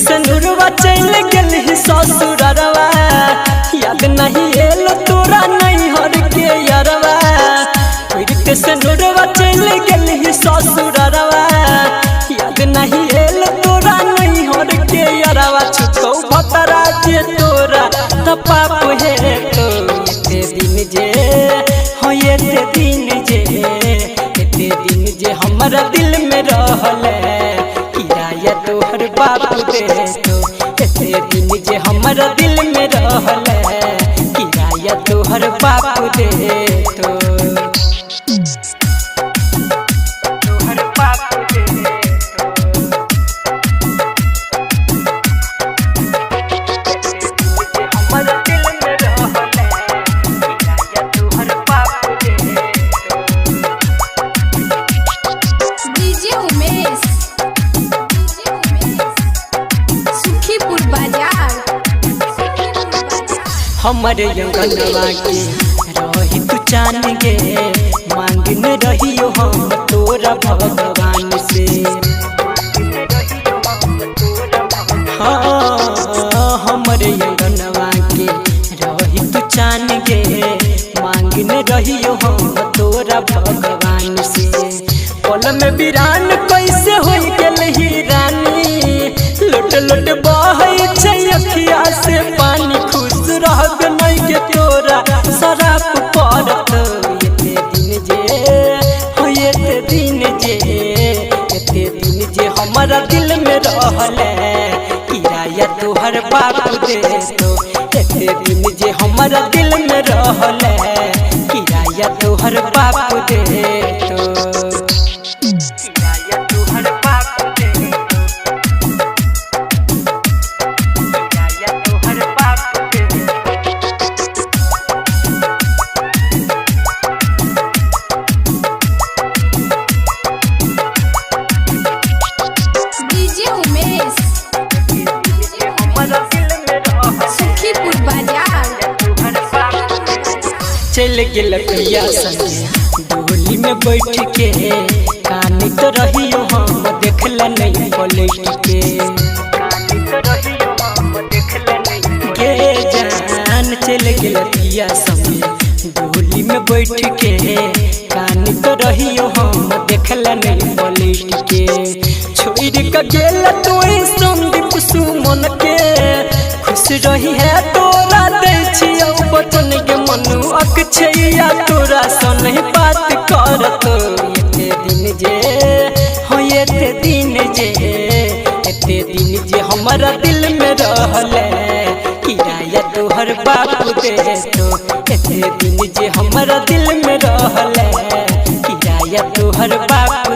सनुरवा चल गल ससुरवा याद नहीं एलो तोरा नहीं हर के यारवा सनुरवा चल गल ससुरवा याद नहीं एलो तोरा नहीं हर के यारवा छुटो भतरा जे तोरा त पाप है तो एते दिन जे हो एते दिन जे हमरा दिल में रहले तोहर बाबू दे तो एते दिन जे हमरा दिल में रहले किराया तोहर बाबू दे तो तोहर बाबू दे हमरा दिल में रहले किराया तोहर बाबू दे डीजे उमेश हमारे अंगनवा के रही तू चान गे मांग न रहियो हम तोरा भगवान से। हाँ हमारे अंगनवा के रही तू चान गे मांग न रहियो हम तोरा भगवान से। पल में वीरान कैसे हो गेल ही रानी लोट लोट बहै छै अखिया से पानी खुश रहब नहीं के तोरा शराब पड़त एते दिन जे हमारा दिल में रहले किराया तोहर बाबू दे तो एते दिन जे हमारा दिल में रहले किराया तोहर बाबू दे तो किराया तोहर बाबू दे चल गेल भैया संगे डोली में बैठ के कानी तो रहियो हम देखल नहीं पलट के गे जान चल गेल भैया संगे डोली में बैठ के कानी तो रहियो हम देखल नहीं पलट के छोड़ के गेल तो संदीप सुमन के खुश रही है तोरा दै छियौ बचन के मनु अक्षया तोरा सन बात करत एते दिन जे हमारा दिल में रहले किराया तोहर बाबू दे तो एते दिन जे हमारा दिल में रहले किराया तोहर बाबू